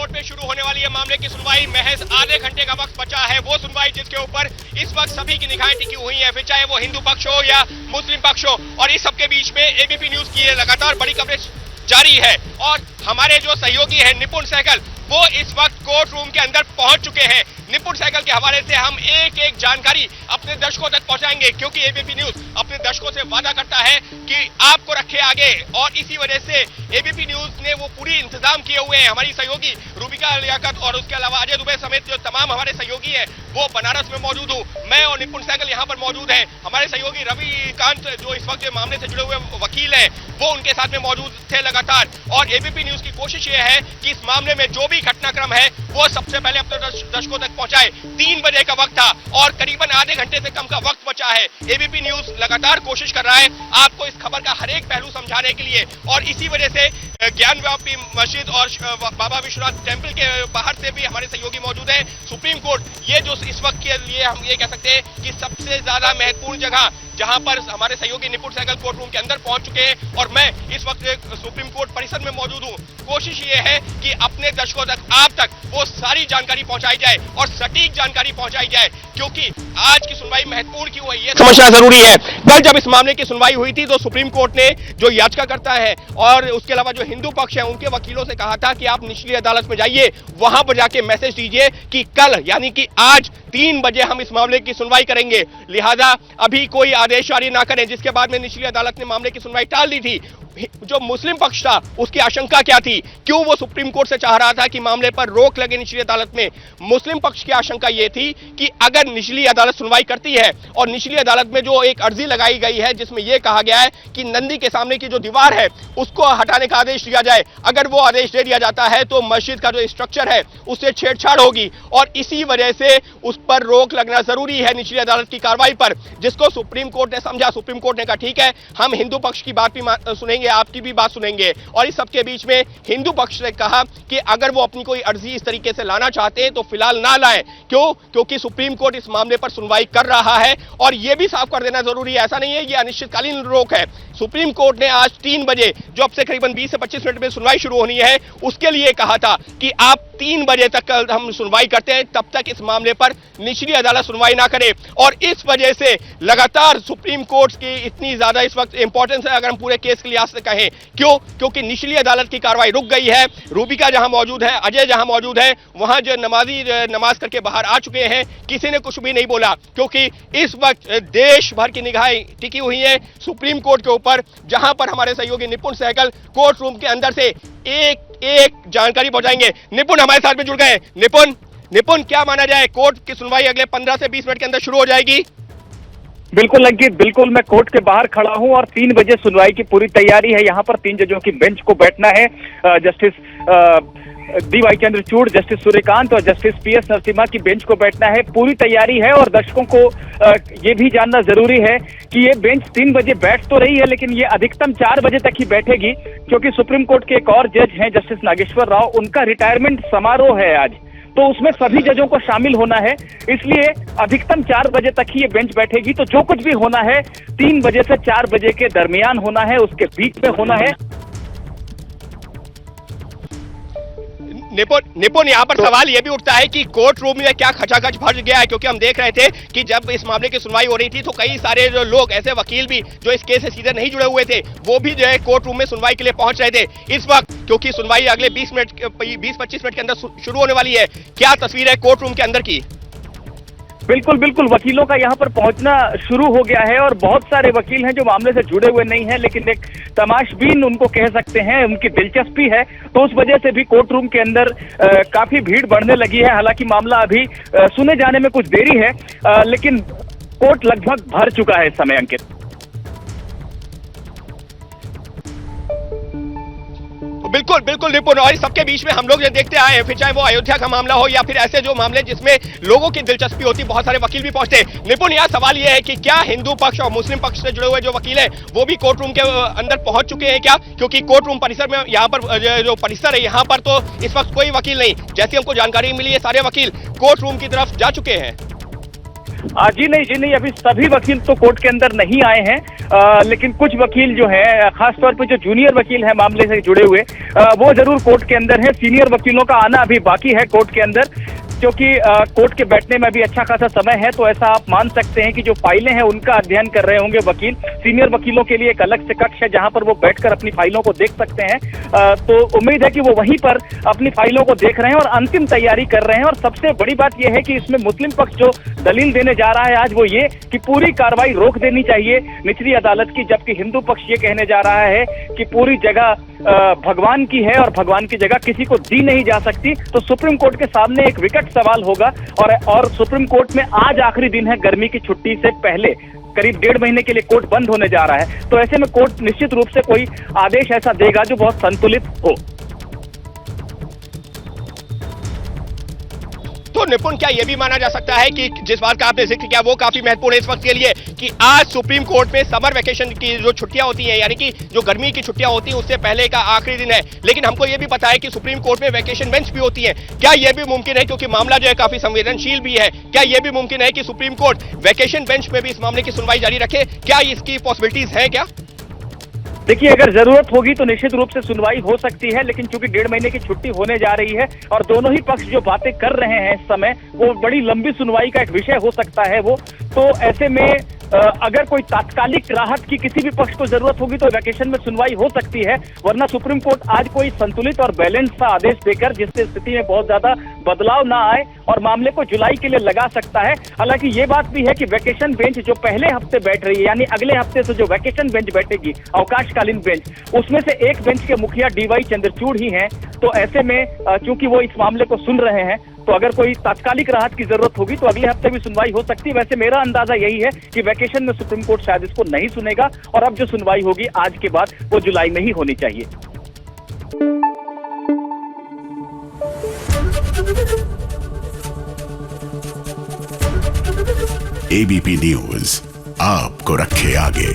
Court में शुरू होने वाली है मामले की सुनवाई। महज आधे घंटे का वक्त बचा है, वो सुनवाई जिसके ऊपर इस वक्त सभी की निगाहें टिकी हुई हैं, फिर चाहे वो हिंदू पक्ष हो या मुस्लिम पक्ष हो। और इस सबके बीच में एबीपी न्यूज की लगातार बड़ी कवरेज जारी है और हमारे जो सहयोगी हैं निपुण सहगल, वो इस वक्त कोर्ट रूम के अंदर पहुंच चुके हैं। निपुण सहगल के हवाले से हम एक एक जानकारी अपने दर्शकों तक पहुंचाएंगे, क्योंकि एबीपी न्यूज अपने दर्शकों से वादा करता है कि आपको रखे आगे, और इसी वजह से एबीपी न्यूज ने वो पूरी इंतजाम किए हुए हैं। हमारी सहयोगी रूबिका लियाकत और उसके अलावा अजय दुबे समेत जो तमाम हमारे सहयोगी हैं वो बनारस में मौजूद हूँ। मैं और निपुण सहगल यहाँ पर मौजूद है। हमारे सहयोगी रविकांत जो इस वक्त मामले से जुड़े हुए वकील हैं वो उनके साथ में मौजूद थे लगातार। और एबीपी न्यूज की कोशिश ये है कि इस मामले में जो भी घटनाक्रम है वो सबसे पहले अपने दर्शकों तक पहुंचाए। 3 बजे का वक्त था और करीबन आधे घंटे से कम का वक्त बचा है। एबीपी न्यूज लगातार कोशिश कर रहा है आपको इस खबर का हर एक पहलू समझाने के लिए, और इसी वजह से ज्ञानव्यापी मस्जिद और बाबा विश्वनाथ टेम्पल के बाहर से भी हमारे सहयोगी मौजूद हैं। सुप्रीम कोर्ट, ये जो इस वक्त के लिए हम ये कह सकते हैं कि सबसे ज्यादा महत्वपूर्ण जगह जहां पर हमारे सहयोगी निपुण सहगल कोर्ट रूम के अंदर पहुंच चुके हैं और मैं इस वक्त सुप्रीम कोर्ट परिसर में मौजूद हूं। कोशिश ये है कि अपने दर्शकों तक, आप तक वो सारी जानकारी पहुंचाई जाए और सटीक जानकारी पहुंचाई जाए, क्योंकि आज की सुनवाई महत्वपूर्ण क्यों है ये समझना जरूरी है। कल जब इस मामले की सुनवाई हुई थी तो सुप्रीम कोर्ट ने जो याचिकाकर्ता है और उसके अलावा जो हिंदू पक्ष है उनके वकीलों से कहा था कि आप निचली अदालत में जाइए, वहां पर जाके मैसेज दीजिए कि कल यानी कि आज 3 बजे हम इस मामले की सुनवाई करेंगे, लिहाजा अभी कोई आदेश जारी ना करें। जिसके बाद में निचली अदालत ने मामले की सुनवाई टाल दी थी। जो मुस्लिम पक्ष था उसकी आशंका क्या थी, क्यों वो सुप्रीम कोर्ट से चाह रहा था कि मामले पर रोक लगे निचली अदालत में? मुस्लिम पक्ष की आशंका ये थी कि अगर निचली अदालत सुनवाई करती है और निचली अदालत में जो एक अर्जी लगाई गई है जिसमें यह कहा गया है कि नंदी के सामने की जो दीवार है उसको हटाने का आदेश दिया जाए, अगर वो आदेश दे दिया जाता है तो मस्जिद का जो स्ट्रक्चर है उससे छेड़छाड़ होगी और इसी वजह से उस पर रोक लगना जरूरी है निचली अदालत की कार्रवाई पर, जिसको सुप्रीम कोर्ट ने समझा। सुप्रीम कोर्ट ने कहा ठीक है, हम हिंदू पक्ष की बात भी सुनेंगे, आपकी भी बात सुनेंगे। और इस सबके बीच में हिंदू पक्ष ने कहा कि अगर वो अपनी कोई अर्जी इस तरीके से लाना चाहते हैं तो फिलहाल ना लाएं। क्यों? क्योंकि सुप्रीम कोर्ट इस मामले पर सुनवाई कर रहा है और यह भी साफ कर देना जरूरी है, ऐसा नहीं है ये अनिश्चितकालीन रोक है। सुप्रीम कोर्ट ने आज 3 बजे, जो अब से करीबन 20 से 25 मिनट में सुनवाई शुरू होनी है, उसके लिए कहा था कि आप 3 बजे तक हम सुनवाई करते हैं, तब तक इस मामले पर निचली अदालत सुनवाई ना करे। और इस वजह से लगातार सुप्रीम कोर्ट की इतनी ज्यादा इस वक्त इंपॉर्टेंस है, अगर हम पूरे केस के लिहाज से कहें। क्यों? क्योंकि निचली अदालत की कार्रवाई रुक गई है। रूबिका जहां मौजूद है, अजय जहां मौजूद है, वहां जो नमाजी नमाज करके बाहर आ चुके हैं, किसी ने कुछ भी नहीं बोला, क्योंकि इस वक्त देश भर की निगाहें टिकी हुई है सुप्रीम कोर्ट के ऊपर, जहां पर हमारे सहयोगी निपुण सहगल कोर्ट रूम के अंदर से एक एक जानकारी पहुंचाएंगे। निपुण हमारे साथ में जुड़ गए। निपुण, क्या माना जाए, कोर्ट की सुनवाई अगले 15 से 20 मिनट के अंदर शुरू हो जाएगी? बिल्कुल अंकित, बिल्कुल मैं कोर्ट के बाहर खड़ा हूं और 3 बजे सुनवाई की पूरी तैयारी है। यहाँ पर 3 जजों की बेंच को बैठना है। Justice D.Y.. Chandrachud, justice Suryakant और जस्टिस पी.एस. नरसिम्हा की बेंच को बैठना है। पूरी तैयारी है और दर्शकों को ये भी जानना जरूरी है कि ये बेंच 3 बजे बैठ तो रही है, लेकिन ये अधिकतम 4 बजे तक ही बैठेगी, क्योंकि सुप्रीम कोर्ट के एक और जज हैं जस्टिस नागेश्वर राव, उनका रिटायरमेंट समारोह है आज, तो उसमें सभी जजों को शामिल होना है, इसलिए अधिकतम 4 बजे तक ही ये बेंच बैठेगी। तो जो कुछ भी होना है 3 बजे से 4 बजे के दरमियान होना है, उसके बीच में होना है। निपुण, यहाँ पर सवाल यह भी उठता है कि कोर्ट रूम में क्या खचाखच भर गया है, क्योंकि हम देख रहे थे कि जब इस मामले की सुनवाई हो रही थी तो कई सारे जो लोग, ऐसे वकील भी जो इस केस से सीधे नहीं जुड़े हुए थे, वो भी जो है कोर्ट रूम में सुनवाई के लिए पहुंच रहे थे। इस वक्त क्योंकि सुनवाई अगले 20-25 मिनट के अंदर शुरू होने वाली है, क्या तस्वीर है कोर्ट रूम के अंदर की? बिल्कुल वकीलों का यहाँ पर पहुंचना शुरू हो गया है और बहुत सारे वकील हैं जो मामले से जुड़े हुए नहीं हैं, लेकिन एक तमाशबीन उनको कह सकते हैं, उनकी दिलचस्पी है, तो उस वजह से भी कोर्ट रूम के अंदर काफी भीड़ बढ़ने लगी है। हालांकि मामला अभी सुने जाने में कुछ देरी है, लेकिन कोर्ट लगभग भर चुका है इस समय अंकित। बिल्कुल निपुण, और इस सबके बीच में हम लोग ये देखते आए हैं, फिर चाहे वो अयोध्या का मामला हो या फिर ऐसे जो मामले जिसमें लोगों की दिलचस्पी होती, बहुत सारे वकील भी पहुंचते। निपुण, यहाँ सवाल ये है कि क्या हिंदू पक्ष और मुस्लिम पक्ष से जुड़े हुए जो वकील हैं वो भी कोर्ट रूम के अंदर पहुंच चुके हैं क्या? क्योंकि कोर्ट रूम परिसर में, यहाँ पर जो परिसर है यहाँ पर तो इस वक्त कोई वकील नहीं, जैसी हमको जानकारी मिली है सारे वकील कोर्ट रूम की तरफ जा चुके हैं। जी नहीं, अभी सभी वकील तो कोर्ट के अंदर नहीं आए हैं, लेकिन कुछ वकील जो है, खासतौर पे जो जूनियर वकील है मामले से जुड़े हुए, वो जरूर कोर्ट के अंदर है। सीनियर वकीलों का आना अभी बाकी है कोर्ट के अंदर, क्योंकि कोर्ट के बैठने में अभी अच्छा खासा समय है। तो ऐसा आप मान सकते हैं कि जो फाइलें हैं उनका अध्ययन कर रहे होंगे वकील। सीनियर वकीलों के लिए एक अलग से कक्ष है जहां पर वो बैठकर अपनी फाइलों को देख सकते हैं। तो उम्मीद है कि वो वहीं पर अपनी फाइलों को देख रहे हैं और अंतिम तैयारी कर रहे हैं। और सबसे बड़ी बात यह है कि इसमें मुस्लिम पक्ष जो दलील देने जा रहा है आज, वो ये कि पूरी कार्रवाई रोक देनी चाहिए निचली अदालत की, जबकि हिंदू पक्ष ये कहने जा रहा है कि पूरी जगह भगवान की है और भगवान की जगह किसी को दी नहीं जा सकती। तो सुप्रीम कोर्ट के सामने एक विकट सवाल होगा। और सुप्रीम कोर्ट में आज आखिरी दिन है गर्मी की छुट्टी से पहले, करीब 1.5 महीने के लिए कोर्ट बंद होने जा रहा है। तो ऐसे में कोर्ट निश्चित रूप से कोई आदेश ऐसा देगा जो बहुत संतुलित हो। तो निपुण, क्या यह भी माना जा सकता है कि जिस बात का आपने जिक्र किया वो काफी महत्वपूर्ण है इस वक्त के लिए, कि आज सुप्रीम कोर्ट में समर वेकेशन की जो छुट्टियां होती हैं, यानी कि जो गर्मी की छुट्टियां होती हैं, उससे पहले का आखिरी दिन है। लेकिन हमको यह भी पता है कि सुप्रीम कोर्ट में वेकेशन बेंच भी होती है। क्या यह भी मुमकिन है, क्योंकि मामला जो है काफी संवेदनशील भी है, क्या यह भी मुमकिन है कि सुप्रीम कोर्ट वेकेशन बेंच में भी इस मामले की सुनवाई जारी रखे? क्या इसकी पॉसिबिलिटीज है क्या? देखिए, अगर जरूरत होगी तो निश्चित रूप से सुनवाई हो सकती है, लेकिन चूंकि 1.5 महीने की छुट्टी होने जा रही है और दोनों ही पक्ष जो बातें कर रहे हैं इस समय, वो बड़ी लंबी सुनवाई का एक विषय हो सकता है वो। तो ऐसे में अगर कोई तात्कालिक राहत की किसी भी पक्ष को जरूरत होगी तो वैकेशन में सुनवाई हो सकती है, वरना सुप्रीम कोर्ट आज कोई संतुलित और बैलेंस सा आदेश देकर, जिससे स्थिति में बहुत ज्यादा बदलाव ना आए और मामले को जुलाई के लिए लगा सकता है। हालांकि ये बात भी है कि वैकेशन बेंच जो पहले हफ्ते बैठ रही है, यानी अगले हफ्ते से जो वैकेशन बेंच बैठेगी, अवकाशकालीन बेंच, उसमें से एक बेंच के मुखिया DY चंद्रचूड़ ही हैं। तो ऐसे में चूंकि वो इस मामले को सुन रहे हैं, तो अगर कोई तात्कालिक राहत की जरूरत होगी तो अगले हफ्ते भी सुनवाई हो सकती है। वैसे मेरा अंदाजा यही है कि वैकेशन में सुप्रीम कोर्ट शायद इसको नहीं सुनेगा और अब जो सुनवाई होगी आज के बाद वो जुलाई में ही होनी चाहिए। ABP न्यूज आपको रखे आगे।